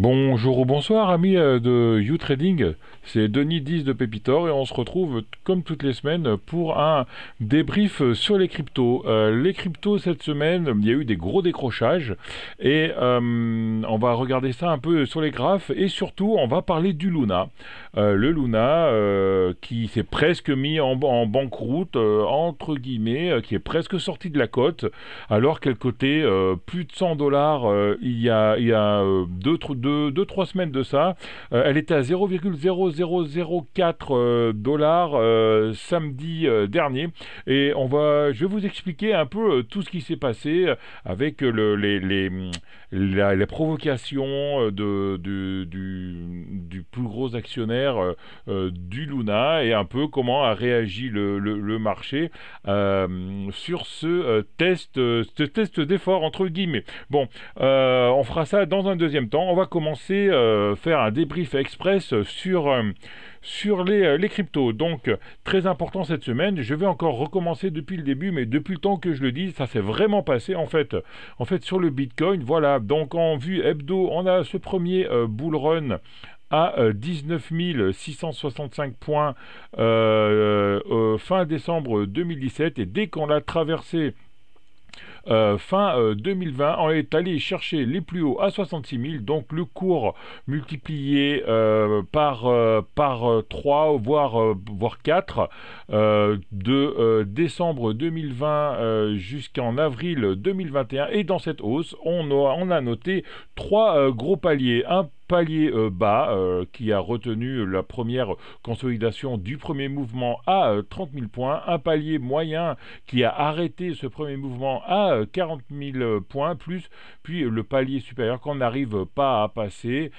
Bonjour ou bonsoir amis de YouTrading, c'est Denis 10 de Pépitor et on se retrouve comme toutes les semaines pour un débrief sur les cryptos. Les cryptos cette semaine, il y a eu des gros décrochages et on va regarder ça un peu sur les graphes et surtout on va parler du Luna. Le Luna qui s'est presque mis en banqueroute entre guillemets, qui est presque sorti de la cote alors qu'elle cotait plus de 100 dollars il y a 3 semaines de ça. Elle était à 0,0004 dollars samedi dernier. Et je vais vous expliquer un peu tout ce qui s'est passé avec les provocations du plus gros actionnaire du Luna et un peu comment a réagi le marché sur ce test d'effort entre guillemets. Bon, on fera ça dans un deuxième temps. On va commencer faire un débrief express sur les cryptos. Donc, très important cette semaine. Je vais encore recommencer depuis le début, mais depuis le temps que je le dis, ça s'est vraiment passé en fait sur le Bitcoin. Voilà. Donc, en vue hebdo, on a ce premier bull run à 19 665 points fin décembre 2017 et dès qu'on l'a traversé fin 2020, on est allé chercher les plus hauts à 66 000, donc le cours multiplié par 3, voire 4, de décembre 2020 jusqu'en avril 2021. Et dans cette hausse, on a noté trois gros paliers. Un palier bas qui a retenu la première consolidation du premier mouvement à 30 000 points, un palier moyen qui a arrêté ce premier mouvement à 40 000 points plus, puis le palier supérieur qu'on n'arrive pas à passer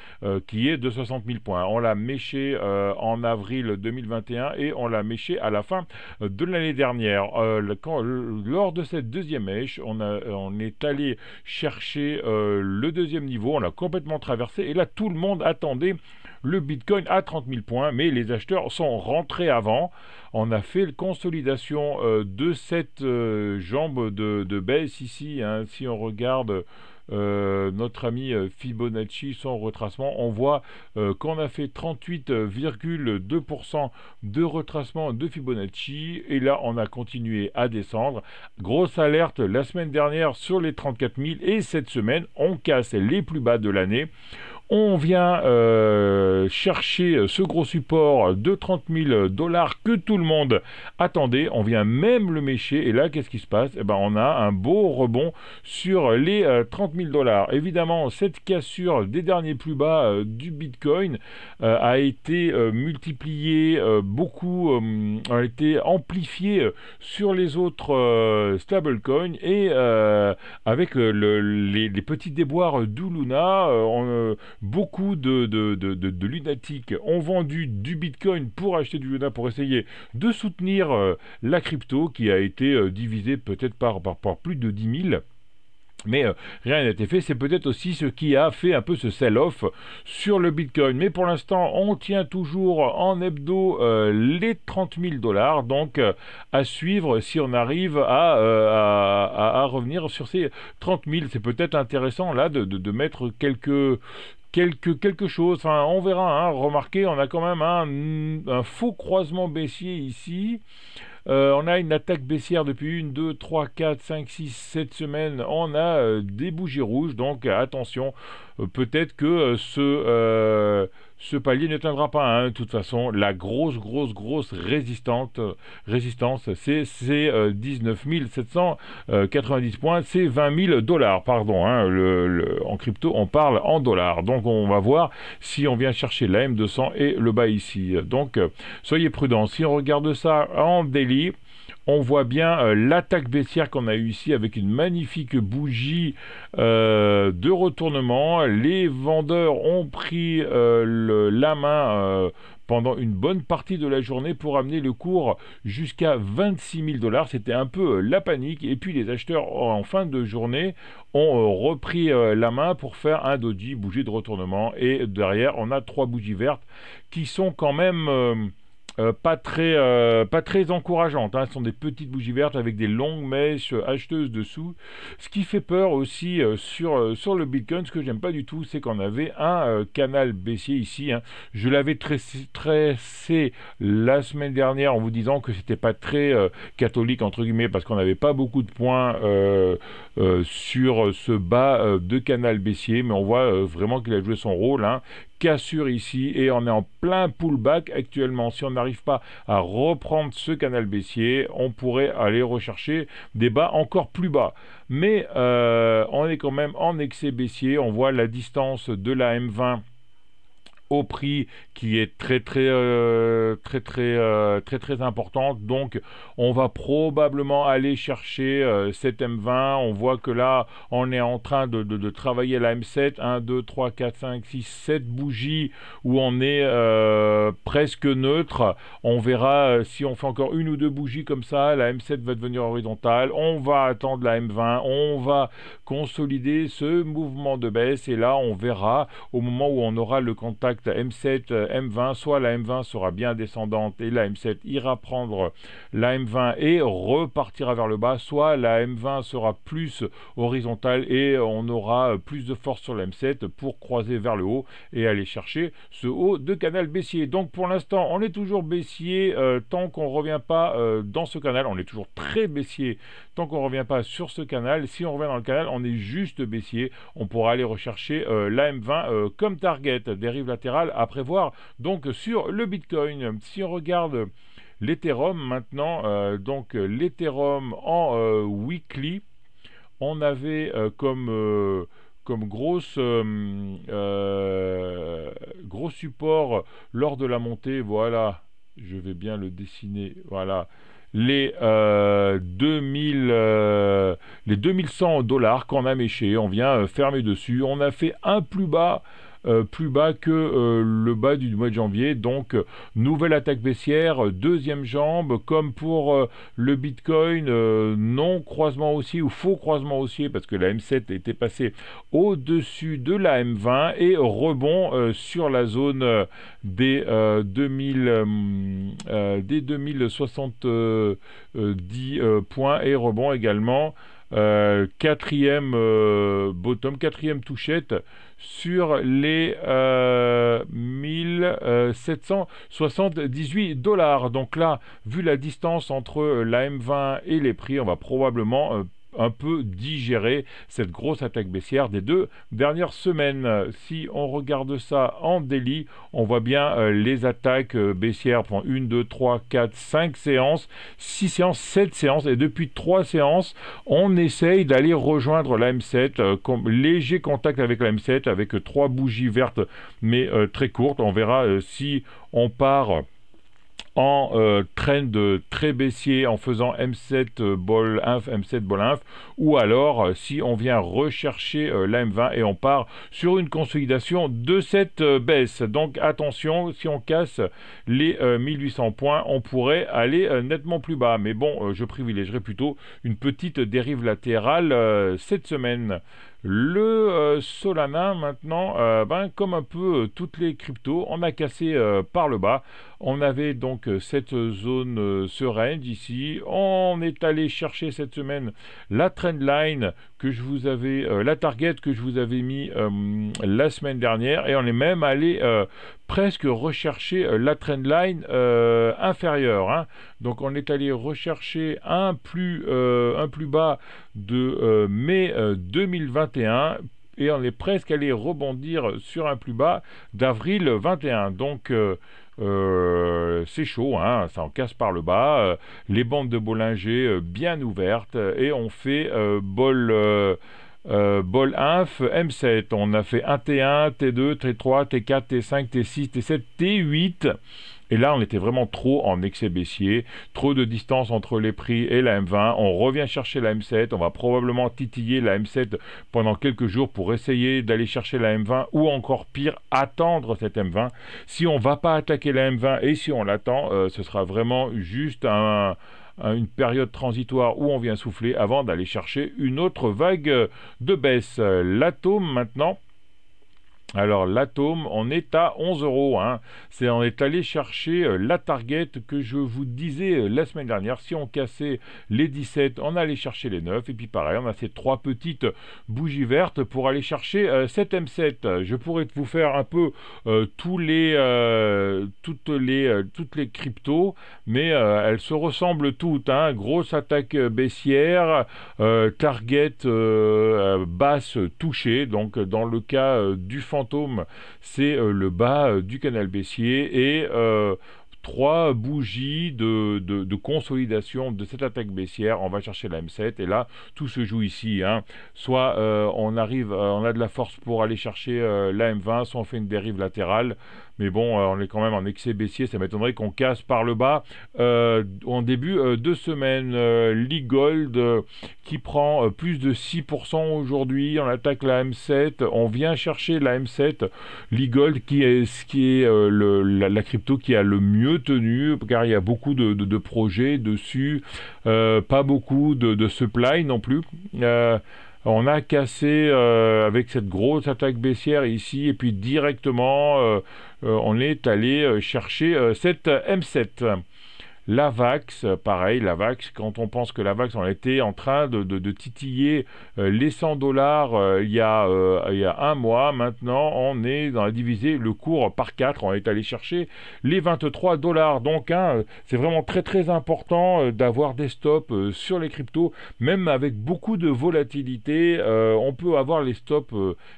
qui est de 60 000 points. On l'a méché en avril 2021 et on l'a méché à la fin de l'année dernière. Lors de cette deuxième mèche, on est allé chercher le deuxième niveau, on l'a complètement traversé et là tout le monde attendait le Bitcoin à 30 000 points, mais les acheteurs sont rentrés avant. On a fait une consolidation de cette jambe de baisse ici. Hein. Si on regarde notre ami Fibonacci, son retracement, on voit qu'on a fait 38,2% de retracement de Fibonacci et là on a continué à descendre. Grosse alerte la semaine dernière sur les 34 000 et cette semaine on casse les plus bas de l'année. On vient chercher ce gros support de 30 000 dollars que tout le monde attendait. On vient même le mécher. Et là, qu'est-ce qui se passe? Eh ben, on a un beau rebond sur les 30 000 dollars. Évidemment, cette cassure des derniers plus bas du Bitcoin a été multipliée beaucoup, a été amplifiée sur les autres stablecoins et avec les petits déboires du Luna, beaucoup de lunatiques ont vendu du Bitcoin pour acheter du Luna pour essayer de soutenir la crypto qui a été divisée peut-être par plus de 10 000. Mais rien n'a été fait, c'est peut-être aussi ce qui a fait un peu ce sell-off sur le Bitcoin. Mais pour l'instant, on tient toujours en hebdo les 30 000 dollars. Donc à suivre si on arrive à revenir sur ces 30 000. C'est peut-être intéressant là de mettre quelque chose, enfin on verra, hein. Remarquez, on a quand même un faux croisement baissier ici. On a une attaque baissière depuis 1, 2, 3, 4, 5, 6, 7 semaines. On a des bougies rouges, donc attention. Peut-être que ce palier ne tiendra pas. Hein. De toute façon, la grosse résistance, c'est 19 790 points. C'est 20 000 dollars, pardon. Hein. En crypto, on parle en dollars. Donc, on va voir si on vient chercher la M200 et le bas ici. Donc, soyez prudents. Si on regarde ça en daily, on voit bien l'attaque baissière qu'on a eue ici avec une magnifique bougie de retournement. Les vendeurs ont pris la main pendant une bonne partie de la journée pour amener le cours jusqu'à 26 000 dollars. C'était un peu la panique. Et puis les acheteurs en fin de journée ont repris la main pour faire un doji, bougie de retournement. Et derrière, on a trois bougies vertes qui sont quand même pas très encourageantes, hein. Ce sont des petites bougies vertes avec des longues mèches acheteuses dessous. Ce qui fait peur aussi sur le Bitcoin, ce que j'aime pas du tout, c'est qu'on avait un canal baissier ici, hein. Je l'avais tressé la semaine dernière en vous disant que c'était pas très catholique entre guillemets parce qu'on n'avait pas beaucoup de points sur ce bas de canal baissier, mais on voit vraiment qu'il a joué son rôle, hein. Cassure ici et on est en plein pullback actuellement. Si on n'arrive pas à reprendre ce canal baissier, on pourrait aller rechercher des bas encore plus bas. Mais on est quand même en excès baissier. On voit la distance de la M20 au prix qui est très importante, donc on va probablement aller chercher cette M20. On voit que là on est en train de travailler la M7, 1, 2, 3, 4, 5, 6, 7 bougies où on est presque neutre. On verra si on fait encore une ou deux bougies comme ça, la M7 va devenir horizontale, on va attendre la M20, on va consolider ce mouvement de baisse et là on verra au moment où on aura le contact M7, M20, soit la M20 sera bien descendante et la M7 ira prendre la M20 et repartira vers le bas, soit la M20 sera plus horizontale et on aura plus de force sur la M7 pour croiser vers le haut et aller chercher ce haut de canal baissier. Donc pour l'instant on est toujours baissier tant qu'on ne revient pas dans ce canal, on est toujours très baissier tant qu'on ne revient pas sur ce canal. Si on revient dans le canal, on est juste baissier, on pourra aller rechercher la M20 comme target, dérive latérale à prévoir donc sur le Bitcoin. Si on regarde l'Ethereum maintenant, donc l'Ethereum en weekly, on avait comme gros support lors de la montée, voilà, je vais bien le dessiner, voilà, les 2100 dollars qu'on a méché, on vient fermer dessus, on a fait un plus bas que le bas du mois de janvier, donc nouvelle attaque baissière, deuxième jambe, comme pour le Bitcoin, non croisement haussier ou faux croisement haussier, parce que la M7 était passée au-dessus de la M20 et rebond sur la zone des 2070 points et rebond également. Quatrième bottom, quatrième touchette sur les 1778 dollars. Donc là, vu la distance entre la M20 et les prix, on va probablement un peu digérer cette grosse attaque baissière des deux dernières semaines. Si on regarde ça en daily, on voit bien les attaques baissières pendant 1, 2, 3, 4, 5 séances, 6 séances, 7 séances, et depuis 3 séances, on essaye d'aller rejoindre la M7, léger contact avec la M7, avec 3 bougies vertes, mais très courtes. On verra si on part en trend très baissier en faisant M7 ball inf, M7 ball inf, ou alors si on vient rechercher la M20 et on part sur une consolidation de cette baisse. Donc attention, si on casse les 1800 points, on pourrait aller nettement plus bas. Mais bon, je privilégierais plutôt une petite dérive latérale cette semaine. Le Solana maintenant, comme un peu toutes les cryptos, on a cassé par le bas. On avait donc cette zone, ce range ici. On est allé chercher cette semaine la trendline que je vous avais, la target que je vous avais mis la semaine dernière, et on est même allé presque rechercher la trendline inférieure, hein. Donc on est allé rechercher un plus bas de mai 2021 et on est presque allé rebondir sur un plus bas d'avril 21. Donc c'est chaud, hein, ça en casse par le bas, les bandes de Bollinger bien ouvertes, et on fait bol inf M7. On a fait un T1, T2, T3, T4, T5, T6, T7, T8. Et là, on était vraiment trop en excès baissier, trop de distance entre les prix et la M20. On revient chercher la M7, on va probablement titiller la M7 pendant quelques jours pour essayer d'aller chercher la M20, ou encore pire, attendre cette M20. Si on ne va pas attaquer la M20 et si on l'attend, ce sera vraiment juste une période transitoire où on vient souffler avant d'aller chercher une autre vague de baisse. L'atome maintenant. Alors l'atome, on est à 11 euros. Hein. On est allé chercher la target que je vous disais la semaine dernière. Si on cassait les 17, on allait chercher les 9. Et puis pareil, on a ces trois petites bougies vertes pour aller chercher cet M7. Je pourrais vous faire un peu toutes les cryptos, mais elles se ressemblent toutes. Hein. Grosse attaque baissière, target basse touchée. Donc dans le cas du fantôme, c'est le bas du canal baissier et trois bougies de consolidation de cette attaque baissière. On va chercher la M7 et là tout se joue ici. Hein. Soit on a de la force pour aller chercher la M20, soit on fait une dérive latérale. Mais bon, on est quand même en excès baissier, ça m'étonnerait qu'on casse par le bas. En début de semaine, l'e-gold qui prend plus de 6% aujourd'hui, on attaque la M7, on vient chercher la M7, l'e-gold qui est la crypto qui a le mieux tenu, car il y a beaucoup de projets dessus, pas beaucoup de supply non plus. On a cassé avec cette grosse attaque baissière ici, et puis directement, on est allé chercher cette M7. L'AVAX, pareil, l'AVAX, quand on pense que l'AVAX, on était en train de titiller les 100 dollars il y a un mois, maintenant on est dans la divisée, le cours par 4, on est allé chercher les 23 dollars. Donc hein, c'est vraiment très très important d'avoir des stops sur les cryptos, même avec beaucoup de volatilité, on peut avoir les stops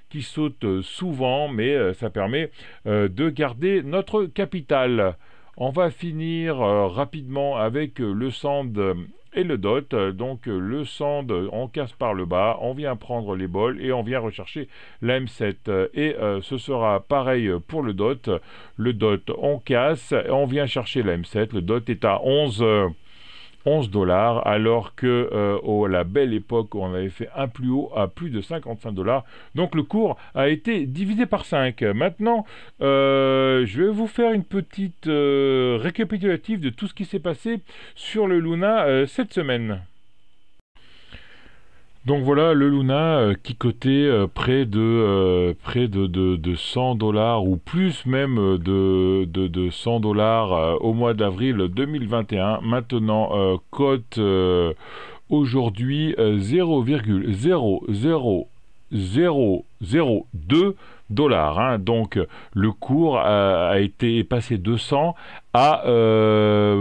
qui sautent souvent, mais ça permet de garder notre capital. On va finir rapidement avec le SAND et le DOT. Donc le SAND, on casse par le bas, on vient prendre les bols et on vient rechercher la M7. Et ce sera pareil pour le DOT. Le DOT, on casse, on vient chercher la M7. Le DOT est à 11 dollars, alors que la belle époque où on avait fait un plus haut à plus de 55 dollars. Donc le cours a été divisé par 5. Maintenant, je vais vous faire une petite récapitulative de tout ce qui s'est passé sur le Luna cette semaine. Donc voilà, le Luna qui cotait près de 100 dollars ou plus même de 100 dollars au mois d'avril 2021. Maintenant, cote aujourd'hui 0,00002 dollars. Hein. Donc le cours a été passé 200 à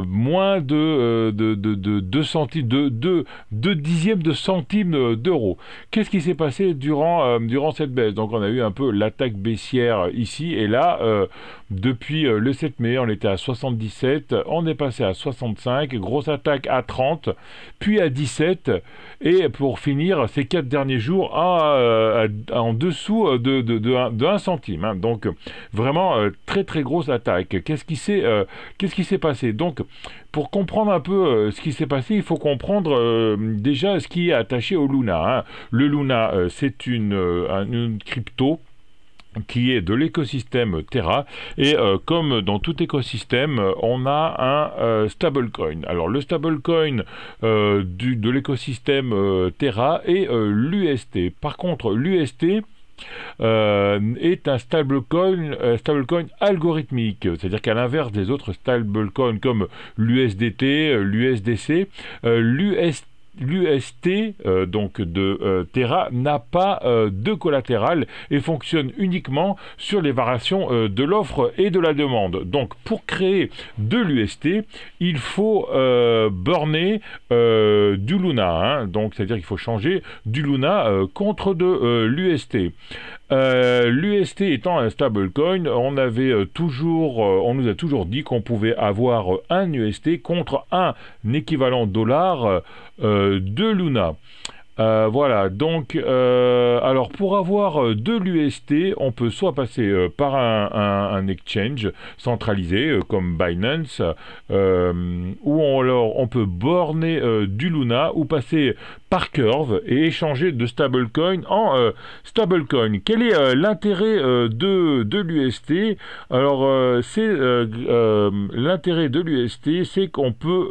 moins de 2 centimes, 2 dixièmes de centimes d'euros. Qu'est-ce qui s'est passé durant cette baisse? Donc on a eu un peu l'attaque baissière ici et là, depuis le 7 mai, on était à 77, on est passé à 65, grosse attaque à 30, puis à 17, et pour finir, ces 4 derniers jours en dessous de 1 centime. Hein. Donc vraiment très très grosse attaque. Qu'est-ce qui s'est passé? Donc, pour comprendre un peu ce qui s'est passé, il faut comprendre déjà ce qui est attaché au Luna. Hein. Le Luna, c'est une crypto qui est de l'écosystème Terra, et comme dans tout écosystème, on a un stablecoin. Alors le stablecoin de l'écosystème Terra est l'UST. Par contre, l'UST est un stablecoin algorithmique, c'est-à-dire qu'à l'inverse des autres stablecoins comme l'USDT, l'USDC, l'UST donc de Terra n'a pas de collatéral et fonctionne uniquement sur les variations de l'offre et de la demande. Donc pour créer de l'UST, il faut burner du Luna, hein. Donc c'est-à-dire qu'il faut changer du Luna contre de l'UST. L'UST étant un stablecoin, on nous a toujours dit qu'on pouvait avoir un UST contre un équivalent dollar de Luna. Voilà, donc, alors pour avoir de l'UST, on peut soit passer par un exchange centralisé comme Binance, ou on peut borner du Luna, ou passer par Curve et échanger de stablecoin en stablecoin. Quel est l'intérêt de l'UST? Alors, l'intérêt de l'UST, c'est qu'on peut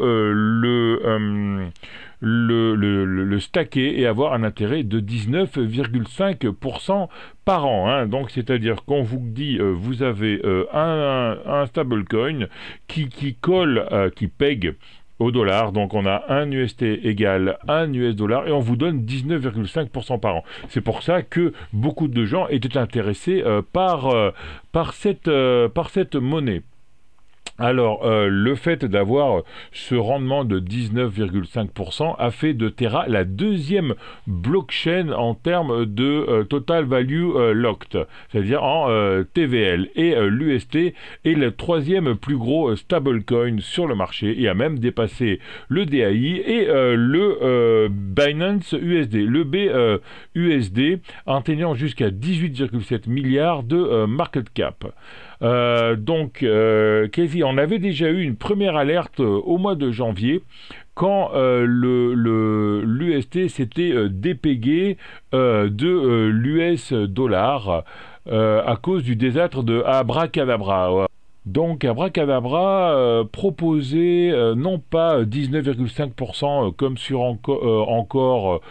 le stacker et avoir un intérêt de 19,5% par an. Hein. Donc c'est-à-dire qu'on vous dit, vous avez un stablecoin qui colle, qui peg au dollar, donc on a un UST égale 1 US dollar et on vous donne 19,5% par an. C'est pour ça que beaucoup de gens étaient intéressés par cette monnaie. Alors, le fait d'avoir ce rendement de 19,5% a fait de Terra la deuxième blockchain en termes de Total Value Locked, c'est-à-dire en TVL. Et l'UST est le troisième plus gros stablecoin sur le marché et a même dépassé le DAI et le Binance USD. Le BUSD atteignant jusqu'à 18,7 milliards de market cap. Casey, on avait déjà eu une première alerte au mois de janvier quand l'UST s'était dépégué de l'US dollar à cause du désastre de Abracadabra. Donc Abracadabra proposait non pas 19,5% comme sur encore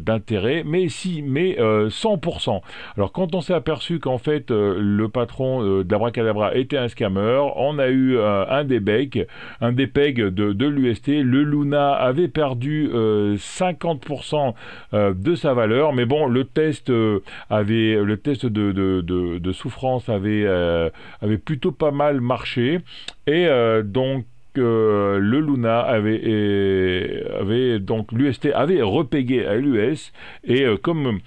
d'intérêt, mais 100%. Alors quand on s'est aperçu qu'en fait le patron d'Abracadabra était un scammer, on a eu un dépeg de l'UST. Le Luna avait perdu 50% de sa valeur, mais bon, le test de souffrance avait plutôt pas mal marché et le Luna donc l'UST avait repégué à l'US et comme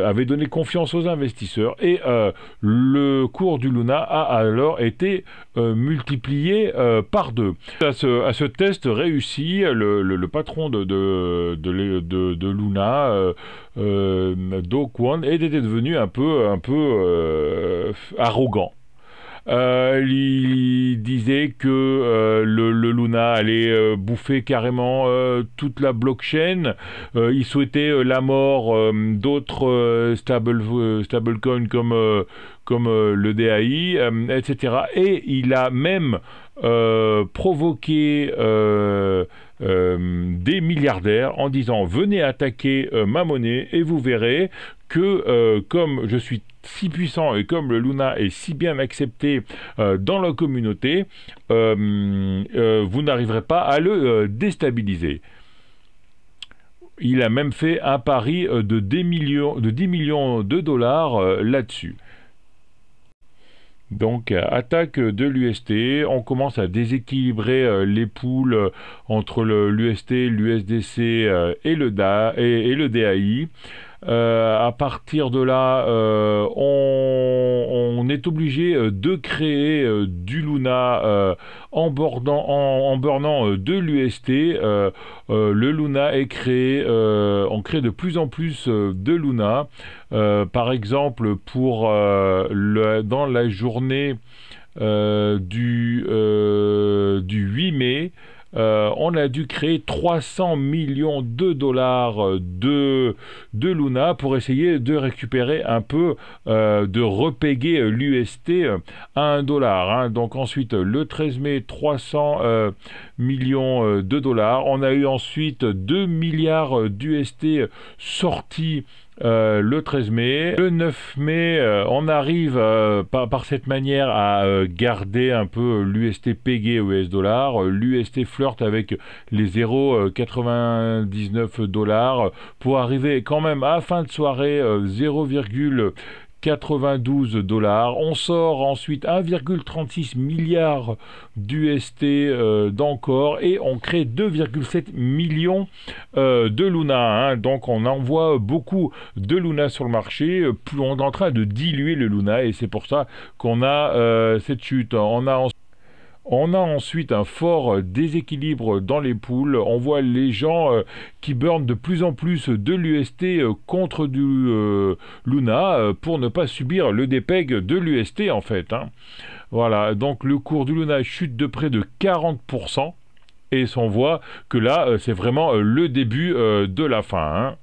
avait donné confiance aux investisseurs et le cours du Luna a alors été multiplié par 2. À ce test réussi, le patron de Luna, Do Kwon, était devenu un peu arrogant. Il disait que le Luna allait bouffer carrément toute la blockchain. Il souhaitait la mort d'autres stablecoins comme le DAI, etc. Et il a même provoqué des milliardaires en disant venez attaquer ma monnaie et vous verrez que comme je suis si puissant et comme le Luna est si bien accepté dans la communauté, vous n'arriverez pas à le déstabiliser. Il a même fait un pari de 10 millions de dollars là-dessus. Donc, attaque de l'UST, on commence à déséquilibrer les poules entre l'UST, l'USDC et le DAI. À partir de là, on est obligé de créer du Luna en bornant de l'UST. Le Luna est créé, on crée de plus en plus de Luna. Par exemple, dans la journée du 8 mai, on a dû créer 300 millions de dollars de Luna pour essayer de récupérer un peu, de repéguer l'UST à $1. Hein. Donc ensuite, le 13 mai, 300 millions de dollars. On a eu ensuite 2 milliards d'UST sortis le 13 mai. Le 9 mai, on arrive par cette manière à garder un peu l'UST pégé au US dollar. L'UST flirte avec les 0,99 $ pour arriver quand même à fin de soirée 0,92 $. On sort ensuite 1,36 milliard d'UST d'encore et on crée 2,7 millions de Luna. Hein. Donc on envoie beaucoup de Luna sur le marché. On est en train de diluer le Luna et c'est pour ça qu'on a cette chute. On a ensuite un fort déséquilibre dans les poules. On voit les gens qui burnent de plus en plus de l'UST contre du Luna pour ne pas subir le dépeg de l'UST en fait. Hein. Voilà, donc le cours du Luna chute de près de 40%. Et on voit que là, c'est vraiment le début de la fin. Hein.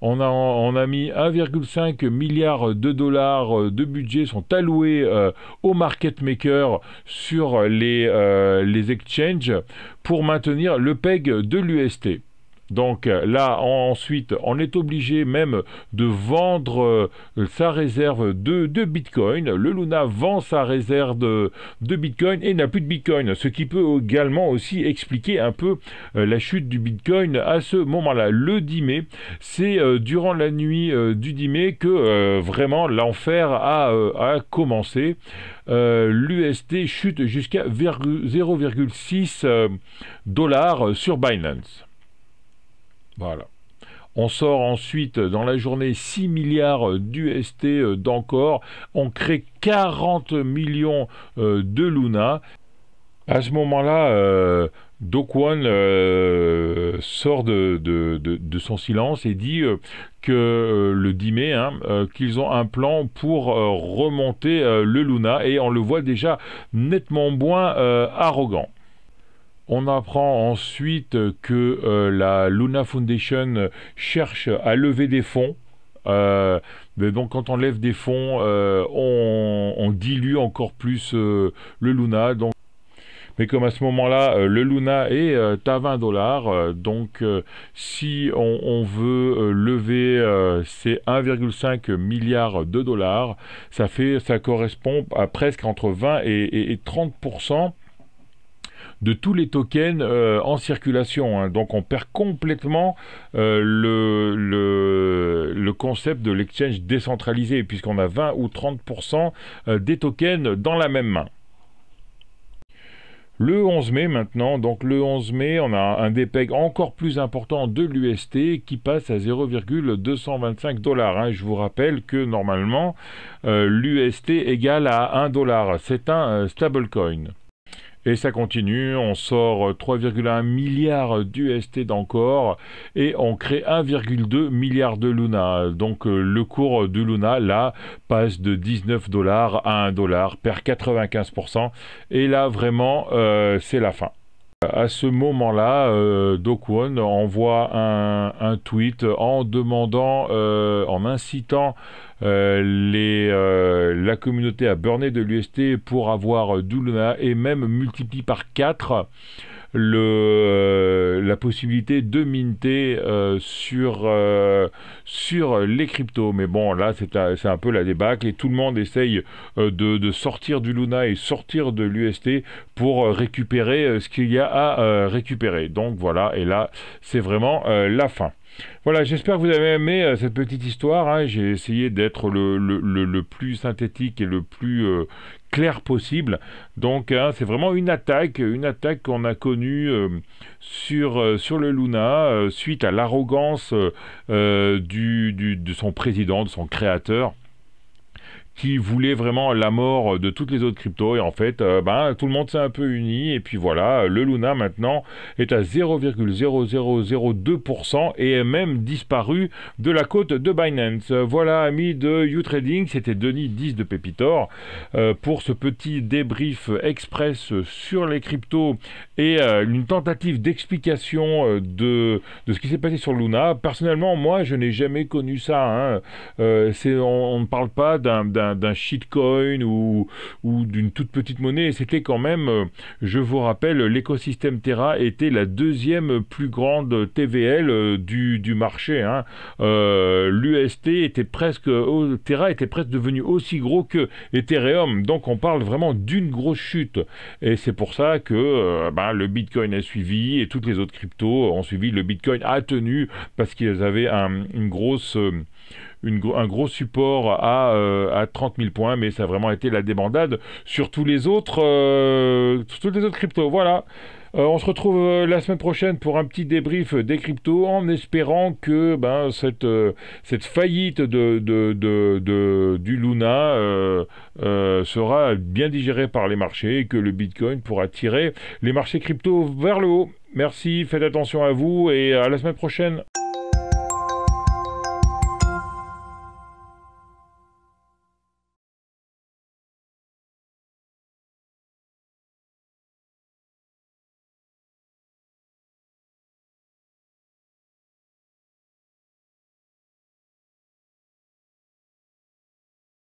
On a mis 1,5 milliard de dollars de budget sont alloués aux market makers sur les exchanges pour maintenir le peg de l'UST. Donc là, ensuite, on est obligé même de vendre sa réserve de Bitcoin. Le Luna vend sa réserve de Bitcoin et n'a plus de Bitcoin, ce qui peut également aussi expliquer un peu la chute du Bitcoin à ce moment-là. Le 10 mai, c'est durant la nuit du 10 mai que vraiment l'enfer a commencé. L'UST chute jusqu'à 0,6 dollars sur Binance. Voilà. On sort ensuite dans la journée 6 milliards d'UST d'encore. On crée 40 millions de Luna. À ce moment-là, Do Kwon sort de son silence et dit que le 10 mai, qu'ils ont un plan pour remonter le Luna et on le voit déjà nettement moins arrogant. On apprend ensuite que la Luna Foundation cherche à lever des fonds. Mais donc quand on lève des fonds, on dilue encore plus le Luna. Donc, mais comme à ce moment-là, le Luna est à 20 dollars, donc si on veut lever ces 1,5 milliard de dollars, ça correspond à presque entre 20 et 30% de tous les tokens en circulation. Donc on perd complètement le concept de l'exchange décentralisé, puisqu'on a 20 ou 30% des tokens dans la même main. Le 11 mai maintenant, donc le 11 mai, on a un dépeg encore plus important de l'UST qui passe à 0,225 dollars. Je vous rappelle que normalement, l'UST égale à 1 dollar. C'est un stablecoin. Et ça continue, on sort 3,1 milliards d'UST d'encore et on crée 1,2 milliard de Luna. Donc le cours du Luna, là, passe de 19 dollars à 1 dollar, perd 95%. Et là, vraiment, c'est la fin. À ce moment-là, Do Kwon envoie un tweet en demandant, en incitant la communauté à burner de l'UST pour avoir du Luna et même multiplie par 4 la possibilité de minter sur les cryptos. Mais bon, là, c'est un peu la débâcle et tout le monde essaye de sortir du Luna et sortir de l'UST pour récupérer ce qu'il y a à récupérer. Donc voilà, et là, c'est vraiment la fin. Voilà, j'espère que vous avez aimé cette petite histoire. J'ai essayé d'être le plus synthétique et le plus clair possible. Donc, c'est vraiment une attaque qu'on a connue sur le Luna suite à l'arrogance de son président, de son créateur, qui voulait vraiment la mort de toutes les autres cryptos, et en fait, tout le monde s'est un peu uni, et puis voilà, le Luna maintenant est à 0,0002% et est même disparu de la côte de Binance. Voilà, amis de YouTrading, c'était Denis 10 de Pépitor pour ce petit débrief express sur les cryptos et une tentative d'explication de ce qui s'est passé sur Luna. Personnellement, moi, je n'ai jamais connu ça. On ne parle pas d'un shitcoin ou d'une toute petite monnaie. C'était quand même, je vous rappelle, l'écosystème Terra était la deuxième plus grande TVL du marché. L'UST était presque, Terra était presque devenu aussi gros que Ethereum. Donc on parle vraiment d'une grosse chute. Et c'est pour ça que le Bitcoin a suivi et toutes les autres cryptos ont suivi. Le Bitcoin a tenu parce qu'ils avaient un gros support à 30 000 points, mais ça a vraiment été la débandade sur toutes les autres cryptos. Voilà. On se retrouve la semaine prochaine pour un petit débrief des cryptos, en espérant que cette faillite du Luna sera bien digérée par les marchés et que le Bitcoin pourra tirer les marchés cryptos vers le haut. Merci, faites attention à vous et à la semaine prochaine.